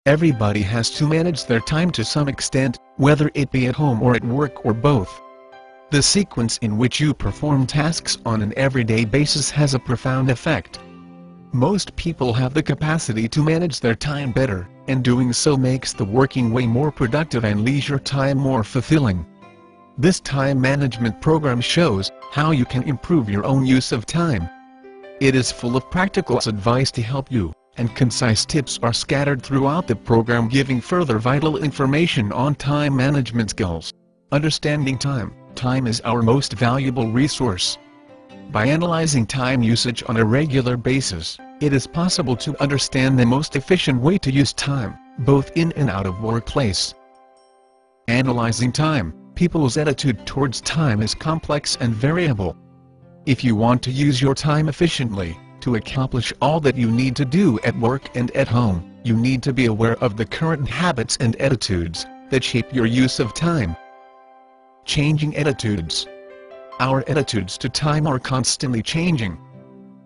Everybody has to manage their time to some extent, whether it be at home or at work or both. The sequence in which you perform tasks on an everyday basis has a profound effect. Most people have the capacity to manage their time better, and doing so makes the working way more productive and leisure time more fulfilling. This time management program shows how you can improve your own use of time. It is full of practical advice to help you, and concise tips are scattered throughout the program, giving further vital information on time management skills. Understanding time. Time is our most valuable resource. By analyzing time usage on a regular basis, it is possible to understand the most efficient way to use time, both in and out of workplace. Analyzing time. People's attitude towards time is complex and variable. If you want to use your time efficiently, to accomplish all that you need to do at work and at home, you need to be aware of the current habits and attitudes that shape your use of time. Changing attitudes. Our attitudes to time are constantly changing.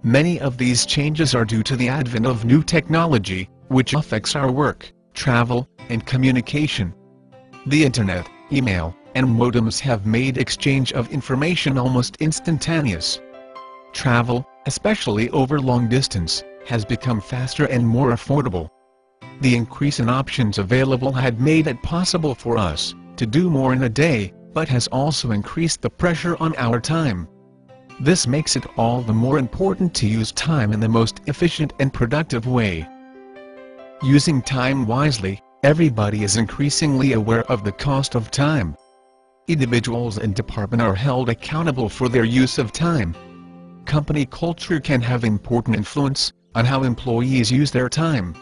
Many of these changes are due to the advent of new technology, which affects our work, travel, and communication. The internet, email, and modems have made exchange of information almost instantaneous. Travel, especially over long distance, has become faster and more affordable. The increase in options available had made it possible for us to do more in a day, but has also increased the pressure on our time. This makes it all the more important to use time in the most efficient and productive way. Using time wisely. Everybody is increasingly aware of the cost of time. Individuals and departments are held accountable for their use of time. Company culture can have important influence on how employees use their time.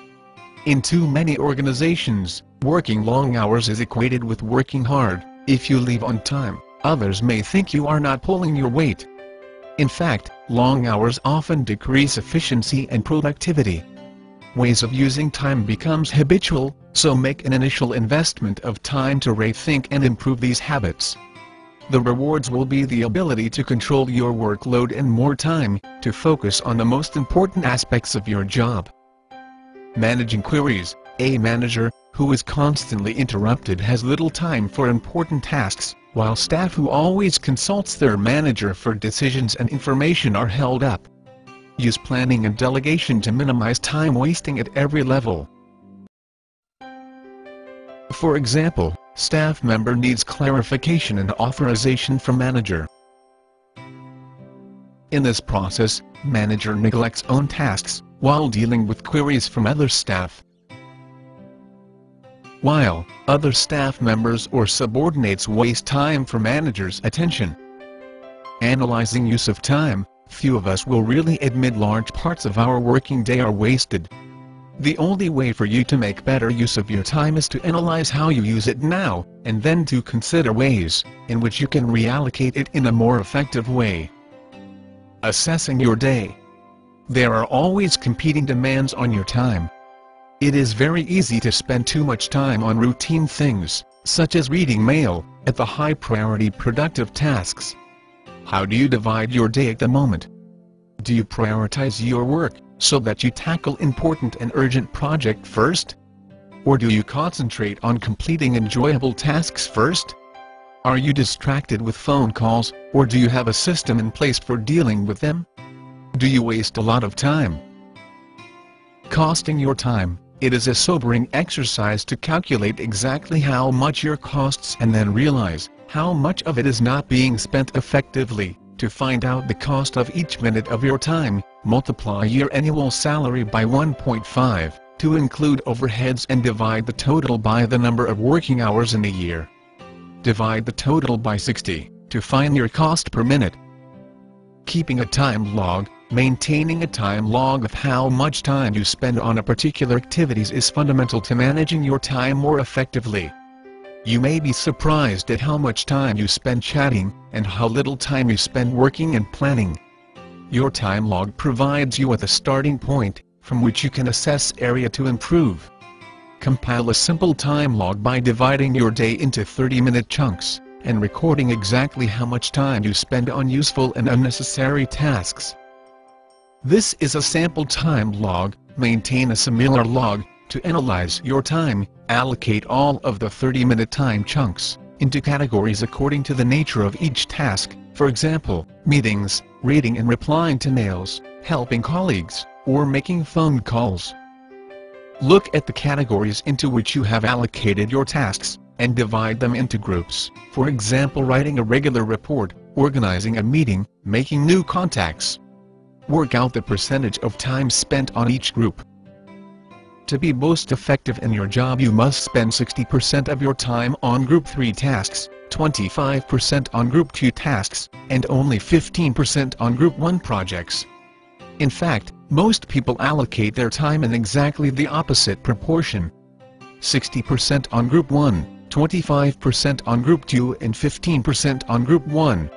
In too many organizations, working long hours is equated with working hard. If you leave on time, others may think you are not pulling your weight. In fact, long hours often decrease efficiency and productivity. Ways of using time becomes habitual, so make an initial investment of time to rethink and improve these habits. The rewards will be the ability to control your workload and more time to focus on the most important aspects of your job. Managing queries. A manager who is constantly interrupted has little time for important tasks, while staff who always consults their manager for decisions and information are held up. Use planning and delegation to minimize time wasting at every level. For example, staff member needs clarification and authorization from manager. In this process, manager neglects own tasks while dealing with queries from other staff, while other staff members or subordinates waste time for manager's attention. Analyzing use of time. Few of us will really admit large parts of our working day are wasted. The only way for you to make better use of your time is to analyze how you use it now, and then to consider ways in which you can reallocate it in a more effective way. Assessing your day. There are always competing demands on your time. It is very easy to spend too much time on routine things, such as reading mail, at the high-priority productive tasks. How do you divide your day at the moment? Do you prioritize your work so that you tackle important and urgent projects first? Or do you concentrate on completing enjoyable tasks first? Are you distracted with phone calls, or do you have a system in place for dealing with them? Do you waste a lot of time? Costing your time. It is a sobering exercise to calculate exactly how much your costs and then realize how much of it is not being spent effectively. To find out the cost of each minute of your time, multiply your annual salary by 1.5 to include overheads and divide the total by the number of working hours in a year. Divide the total by 60 to find your cost per minute. Keeping a time log. Maintaining a time log of how much time you spend on a particular activities is fundamental to managing your time more effectively. You may be surprised at how much time you spend chatting, and how little time you spend working and planning. Your time log provides you with a starting point, from which you can assess area to improve. Compile a simple time log by dividing your day into 30-minute chunks, and recording exactly how much time you spend on useful and unnecessary tasks. This is a sample time log. Maintain a similar log To analyze your time, allocate all of the 30-minute time chunks into categories according to the nature of each task, for example, meetings, reading and replying to mails, helping colleagues, or making phone calls. Look at the categories into which you have allocated your tasks, and divide them into groups, for example writing a regular report, organizing a meeting, making new contacts. Work out the percentage of time spent on each group. To be most effective in your job, you must spend 60% of your time on Group 3 tasks, 25% on Group 2 tasks, and only 15% on Group 1 projects. In fact, most people allocate their time in exactly the opposite proportion. 60% on Group 1, 25% on Group 2 and 15% on Group 1.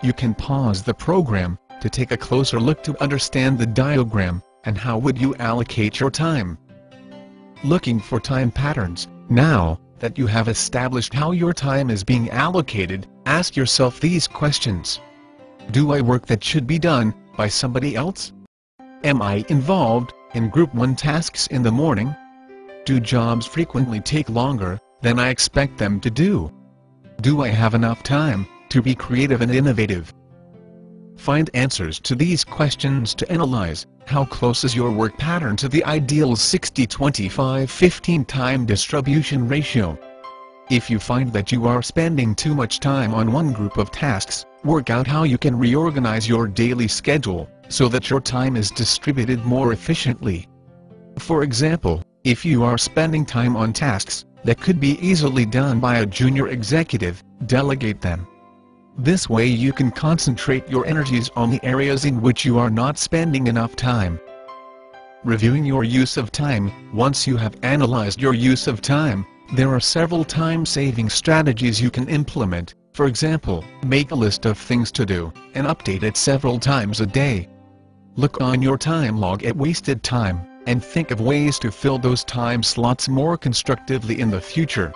You can pause the program to take a closer look to understand the diagram, and how would you allocate your time. Looking for time patterns. Now that you have established how your time is being allocated, ask yourself these questions. Do I work that should be done by somebody else? Am I involved in Group 1 tasks in the morning? Do jobs frequently take longer than I expect them to do? Do I have enough time to be creative and innovative? Find answers to these questions to analyze how close is your work pattern to the ideal 60-25-15 time distribution ratio. If you find that you are spending too much time on one group of tasks, work out how you can reorganize your daily schedule so that your time is distributed more efficiently. For example, if you are spending time on tasks that could be easily done by a junior executive, delegate them. This way you can concentrate your energies on the areas in which you are not spending enough time. Reviewing your use of time. Once you have analyzed your use of time, there are several time-saving strategies you can implement. For example, make a list of things to do, and update it several times a day. Look on your time log at wasted time, and think of ways to fill those time slots more constructively in the future.